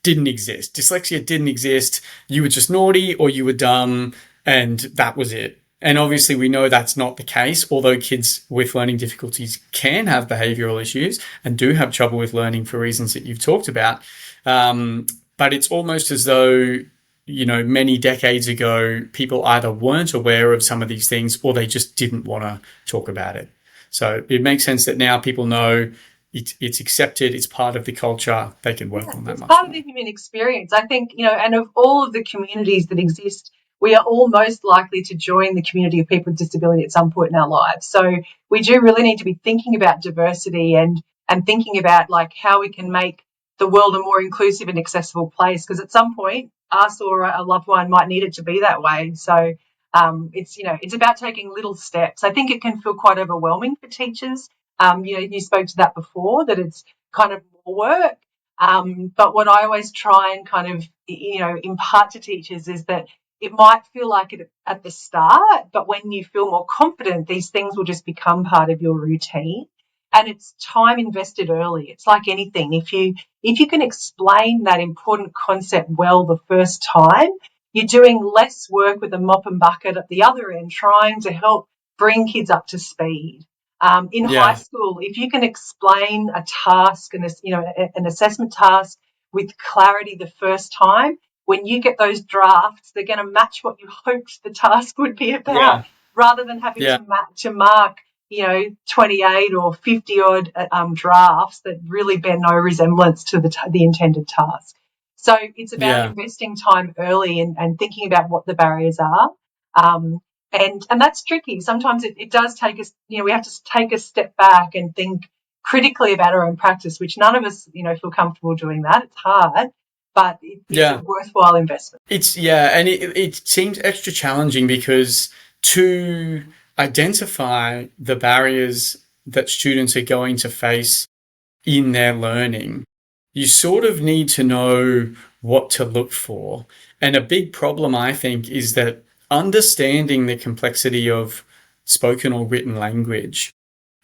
didn't exist. Dyslexia didn't exist. You were just naughty or you were dumb, and that was it. And obviously, we know that's not the case, although kids with learning difficulties can have behavioral issues and do have trouble with learning for reasons that you've talked about. But it's almost as though, many decades ago, people either weren't aware of some of these things or they just didn't want to talk about it. So it makes sense that now people know it's accepted, it's part of the culture, they can work Yeah, on that it's much part of the more. human experience. I think, and of all of the communities that exist, we are all most likely to join the community of people with disability at some point in our lives. So we do really need to be thinking about diversity and thinking about like how we can make the world a more inclusive and accessible place, because at some point us or a loved one might need it to be that way. So it's about taking little steps. I think it can feel quite overwhelming for teachers. You spoke to that before, that it's kind of more work. But what I always try and kind of, impart to teachers is that it might feel like it at the start, but when you feel more confident, these things will just become part of your routine. And it's time invested early. It's like anything. If you can explain that important concept well the first time, you're doing less work with a mop and bucket at the other end, trying to help bring kids up to speed. In high Yeah, school, if you can explain a task and an assessment task with clarity the first time, when you get those drafts, they're going to match what you hoped the task would be about, yeah, rather than having yeah, to mark 28 or 50 odd drafts that really bear no resemblance to the intended task. So it's about Yeah. investing time early and thinking about what the barriers are. Um, and that's tricky. Sometimes it does take us, we have to take a step back and think critically about our own practice, which none of us, feel comfortable doing that. It's hard, but it's a Yeah. worthwhile investment. And it seems extra challenging because to identify the barriers that students are going to face in their learning, you sort of need to know what to look for. And a big problem, I think, is that understanding the complexity of spoken or written language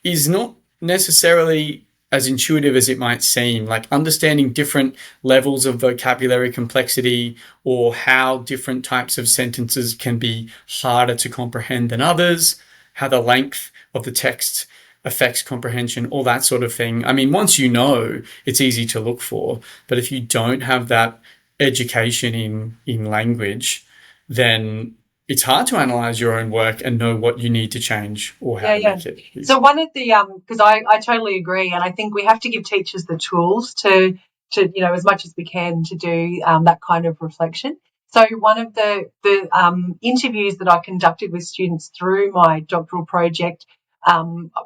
is not necessarily as intuitive as it might seem. Like understanding different levels of vocabulary complexity or how different types of sentences can be harder to comprehend than others, how the length of the text affects comprehension, all that sort of thing. I mean, once you know, it's easy to look for. But if you don't have that education in language, then it's hard to analyze your own work and know what you need to change or how Yeah, to yeah. make it So easier. one of the because I totally agree, and I think we have to give teachers the tools to as much as we can to do that kind of reflection. So one of the interviews that I conducted with students through my doctoral project,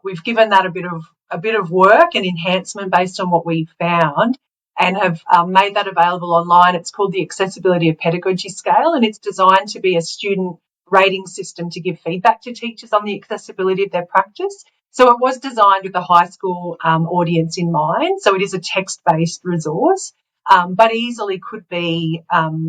we've given that a bit of work and enhancement based on what we found, and have made that available online. It's called the Accessibility of Pedagogy Scale, and it's designed to be a student rating system to give feedback to teachers on the accessibility of their practice. So it was designed with a high school audience in mind. So it is a text-based resource, but easily could be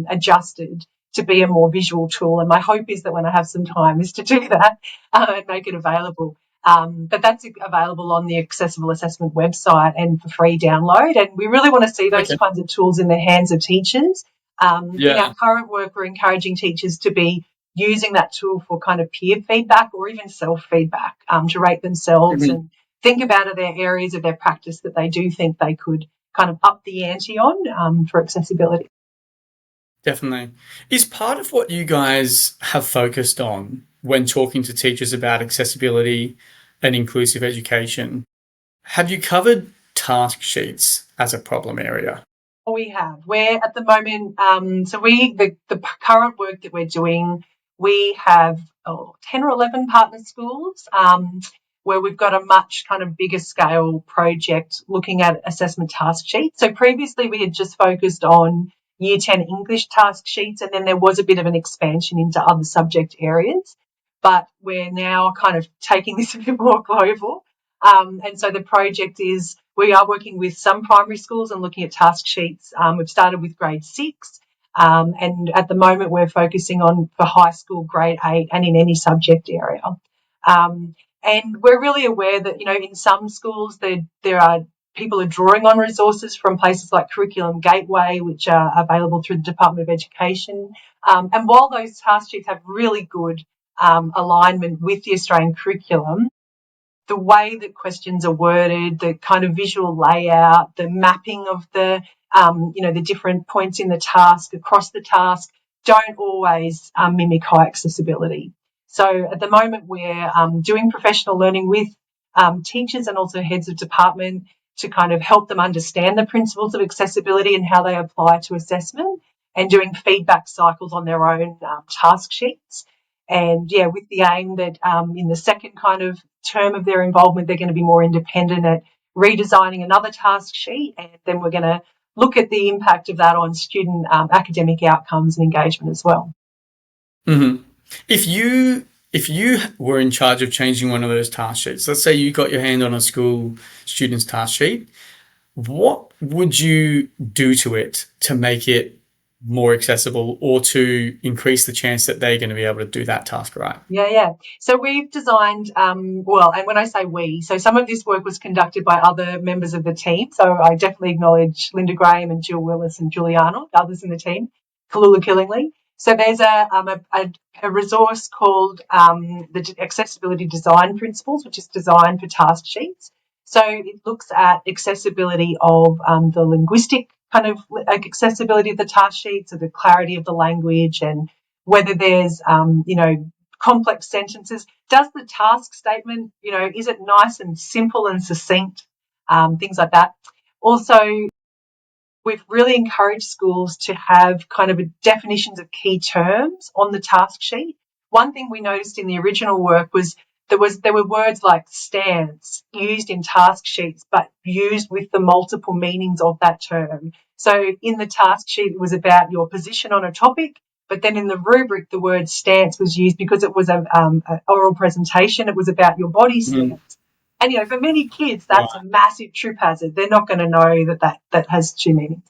adjusted to be a more visual tool. And my hope is that when I have some time is to do that and make it available. But that's available on the Accessible Assessment website and for free download. And we really want to see those Okay. kinds of tools in the hands of teachers. In our Yeah. current work, we're encouraging teachers to be using that tool for kind of peer feedback or even self-feedback, to rate themselves Mhm. and think about are there areas of their practice that they do think they could kind of up the ante on for accessibility. Definitely. Is part of what you guys have focused on when talking to teachers about accessibility and inclusive education, have you covered task sheets as a problem area? We have. We're at the moment, the current work that we're doing, we have 10 or 11 partner schools where we've got a much kind of bigger scale project looking at assessment task sheets. So previously we had just focused on Year 10 English task sheets, and then there was a bit of an expansion into other subject areas. But we're now kind of taking this a bit more global. And so the project is we are working with some primary schools and looking at task sheets. We've started with grade 6, and at the moment we're focusing on for high school, grade 8, and in any subject area. And we're really aware that, in some schools there are people are drawing on resources from places like Curriculum Gateway, which are available through the Department of Education. And while those task sheets have really good alignment with the Australian curriculum, the way that questions are worded, the kind of visual layout, the mapping of the different points in the task across the task don't always mimic high accessibility. So at the moment we're doing professional learning with teachers and also heads of department to kind of help them understand the principles of accessibility and how they apply to assessment, and doing feedback cycles on their own task sheets. And yeah, with the aim that in the second kind of term of their involvement, they're going to be more independent at redesigning another task sheet. And then we're going to look at the impact of that on student academic outcomes and engagement as well. Hmm. If you were in charge of changing one of those task sheets, let's say you got your hand on a school student's task sheet, what would you do to it to make it more accessible or to increase the chance that they're going to be able to do that task right? Yeah, yeah. So we've designed, and when I say we, so some of this work was conducted by other members of the team. So I definitely acknowledge Linda Graham and Jill Willis and Julie Arnold, others in the team, Kalula Killingly. So there's a resource called the Accessibility Design Principles, which is designed for task sheets. So it looks at accessibility of the linguistic kind of accessibility of the task sheets, or the clarity of the language, and whether there's, complex sentences. Does the task statement, is it nice and simple and succinct? Things like that. Also, we've really encouraged schools to have kind of definitions of key terms on the task sheet. One thing we noticed in the original work was there were words like stance used in task sheets, but used with the multiple meanings of that term. So in the task sheet, it was about your position on a topic, but then in the rubric, the word stance was used because it was an oral presentation. It was about your body Mm. stance. And, for many kids, Right. that's a massive trip hazard. They're not going to know that has two meanings.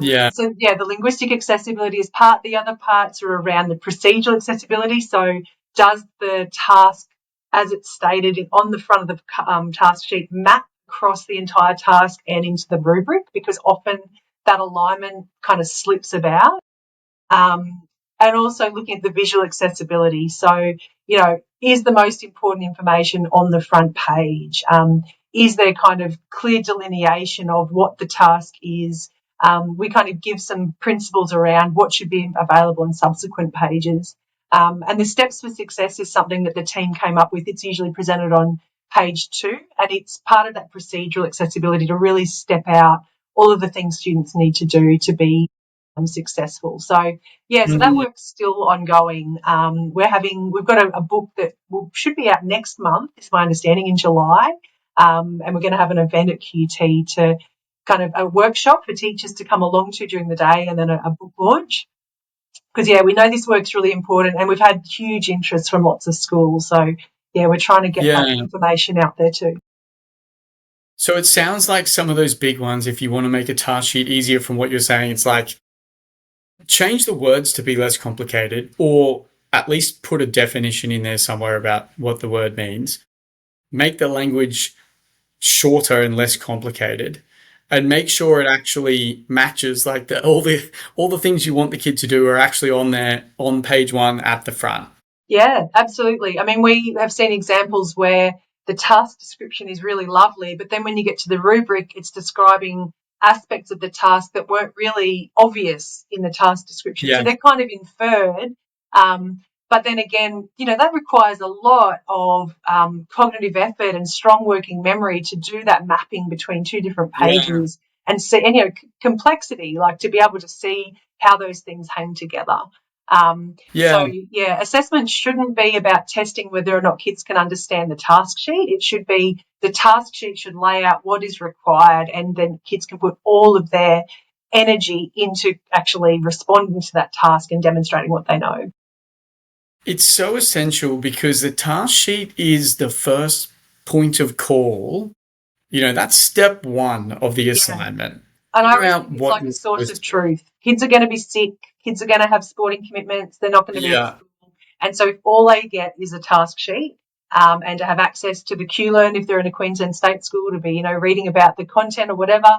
Yeah. So, the linguistic accessibility is part. The other parts are around the procedural accessibility. So does the task, as it's stated on the front of the task sheet, map across the entire task and into the rubric? Because often that alignment kind of slips about. And also looking at the visual accessibility. So, is the most important information on the front page? Is there kind of clear delineation of what the task is? We kind of give some principles around what should be available in subsequent pages. And the steps for success is something that the team came up with. It's usually presented on page 2, and it's part of that procedural accessibility to really step out all of the things students need to do to be successful. So so that Mm. work's still ongoing. We've got a book that should be out next month, is my understanding, in July, and we're going to have an event at QT to kind of a workshop for teachers to come along to during the day, and then a book launch. Because we know this work's really important, and we've had huge interest from lots of schools. So we're trying to get that Yeah. information out there too. So it sounds like some of those big ones, if you want to make a task sheet easier from what you're saying, it's like change the words to be less complicated, or at least put a definition in there somewhere about what the word means. Make the language shorter and less complicated, and make sure it actually matches, like all the things you want the kid to do are actually on there on page 1 at the front. Yeah, absolutely. I mean, we have seen examples where the task description is really lovely, but then when you get to the rubric, it's describing aspects of the task that weren't really obvious in the task description. So Yeah. they're kind of inferred. But then again, that requires a lot of cognitive effort and strong working memory to do that mapping between two different Yeah. pages and see, and complexity, like to be able to see how those things hang together. So, Yeah. assessment shouldn't be about testing whether or not kids can understand the task sheet. It should be the task sheet should lay out what is required, and then kids can put all of their energy into actually responding to that task and demonstrating what they know. It's so essential because the task sheet is the first point of call. That's step 1 of the Yeah. assignment. And I Figure always out think it's what like a you're source supposed of to do. truth. Kids are going to be sick. Kids are going to have sporting commitments. They're not going to be at Yeah. school. And so if all they get is a task sheet, and to have access to the QLearn if they're in a Queensland state school to be, reading about the content or whatever,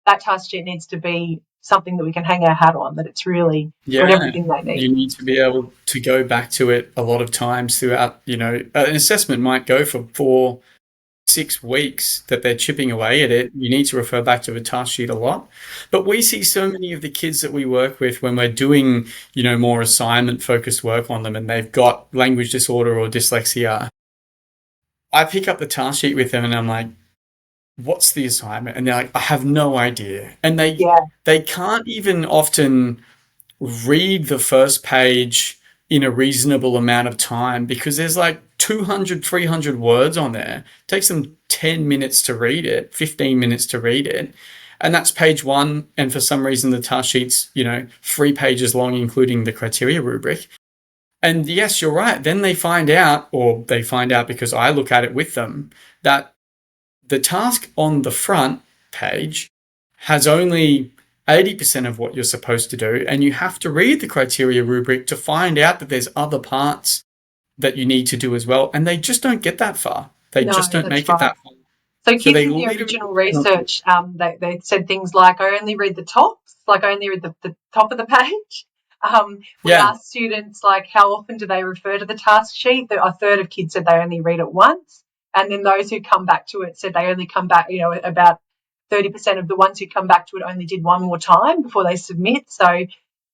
that task sheet needs to be something that we can hang our hat on, that it's really got Yeah. everything they You need. need to be able to go back to it a lot of times throughout, an assessment might go for 4-6 weeks that they're chipping away at it. You need to refer back to the task sheet a lot. But we see so many of the kids that we work with when we're doing, more assignment focused work on them, and they've got language disorder or dyslexia. I pick up the task sheet with them and I'm like, what's the assignment? And they're like, I have no idea. And Yeah, they can't even often read the first page in a reasonable amount of time because there's like 200, 300 words on there. It takes them 10 minutes to read it, 15 minutes to read it. And that's page 1. And for some reason, the task sheet's, 3 pages long, including the criteria rubric. And yes, you're right. Then they find out, or they find out because I look at it with them, that the task on the front page has only 80% of what you're supposed to do, and you have to read the criteria rubric to find out that there's other parts that you need to do as well, and they just don't get that far. They no, just don't that's make it right. that far. So So kids they in the literally original cannot. research, they said things like, I only read the tops, like I only read the top of the page. We Yeah, asked students, like, how often do they refer to the task sheet? A third of kids said they only read it once. And then those who come back to it said they only come back, about 30% of the ones who come back to it only did one more time before they submit. So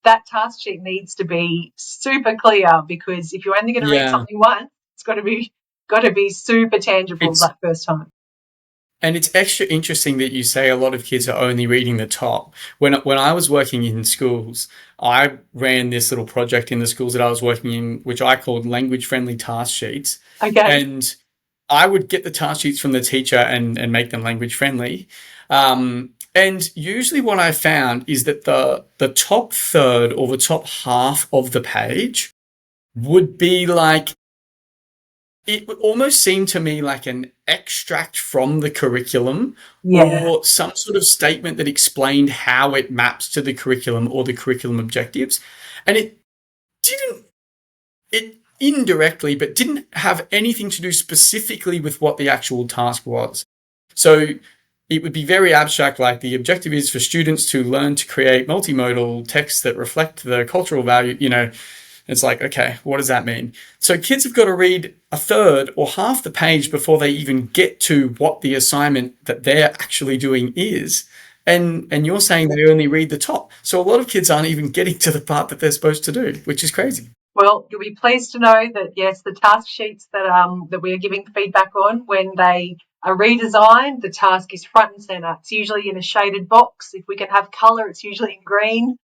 that task sheet needs to be super clear, because if you're only going to read Yeah. something once, it's got to be super tangible It's that first time. And it's extra interesting that you say a lot of kids are only reading the top. When I was working in schools, I ran this little project in the schools that I was working in, which I called language friendly task sheets. Okay. And I would get the task sheets from the teacher and make them language friendly. And usually what I found is that the top third or the top half of the page would be like, it would almost seem to me like an extract from the curriculum Yeah. or some sort of statement that explained how it maps to the curriculum or the curriculum objectives. And didn't, it indirectly, but didn't have anything to do specifically with what the actual task was. So it would be very abstract, like the objective is for students to learn to create multimodal texts that reflect the cultural value, it's like, okay, what does that mean? So kids have got to read a third or half the page before they even get to what the assignment that they're actually doing is. And you're saying they only read the top. So a lot of kids aren't even getting to the part that they're supposed to do, which is crazy. Well, you'll be pleased to know that, yes, the task sheets that we are giving feedback on, when they are redesigned, the task is front and centre. It's usually in a shaded box. If we can have colour, it's usually in green.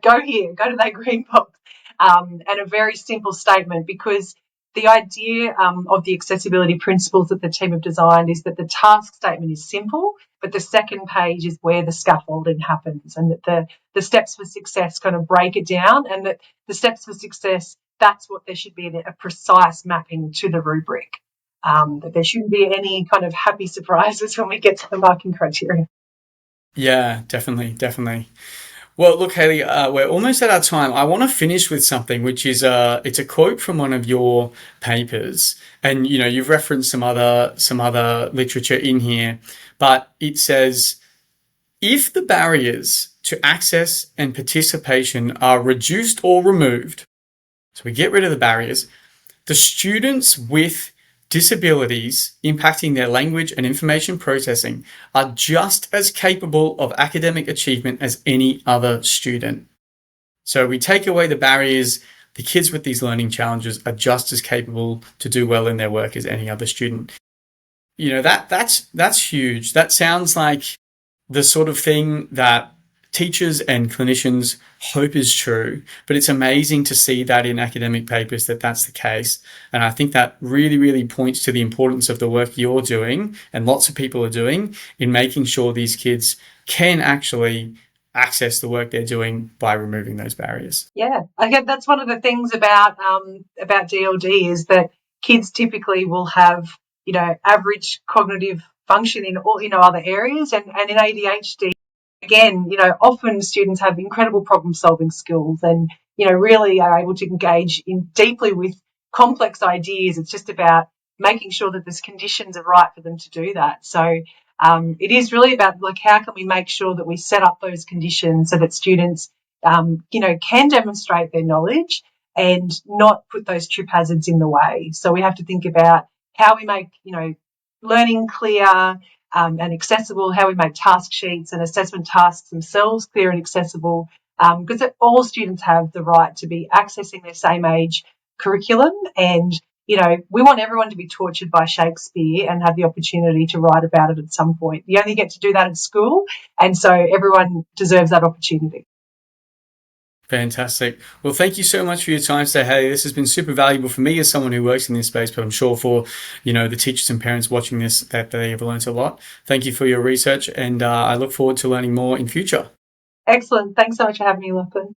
Go here, go to that green box. And a very simple statement, because the idea of the accessibility principles that the team have designed is that the task statement is simple, but the second page is where the scaffolding happens, and that the steps for success kind of break it down, and that the steps for success, that's what there should be, a precise mapping to the rubric. That there shouldn't be any kind of happy surprises when we get to the marking criteria. Yeah, definitely, definitely. Well, look, Haley, we're almost at our time. I want to finish with something, which is it's a quote from one of your papers, and you've referenced some other literature in here, but it says, if the barriers to access and participation are reduced or removed, so we get rid of the barriers, the students with disabilities impacting their language and information processing are just as capable of academic achievement as any other student. So we take away the barriers, the kids with these learning challenges are just as capable to do well in their work as any other student. That's huge. That sounds like the sort of thing that teachers and clinicians hope is true, but it's amazing to see that in academic papers that that's the case. And I think that really, really points to the importance of the work you're doing and lots of people are doing in making sure these kids can actually access the work they're doing by removing those barriers. Yeah, I get that's one of the things about DLD, is that kids typically will have average cognitive function in all other areas, and in ADHD, again, often students have incredible problem solving skills, and really are able to engage in deeply with complex ideas. It's just about making sure that the conditions are right for them to do that. So it is really about, like, how can we make sure that we set up those conditions so that students can demonstrate their knowledge and not put those trip hazards in the way. So we have to think about how we make learning clear and accessible, how we make task sheets and assessment tasks themselves clear and accessible, because all students have the right to be accessing their same age curriculum. And we want everyone to be tortured by Shakespeare and have the opportunity to write about it at some point. You only get to do that at school, and so everyone deserves that opportunity. Fantastic. Well, thank you so much for your time today, Haley. This has been super valuable for me as someone who works in this space, but I'm sure for the teachers and parents watching this that they have learned a lot. Thank you for your research, and I look forward to learning more in future. Excellent. Thanks so much for having me, Lachlan.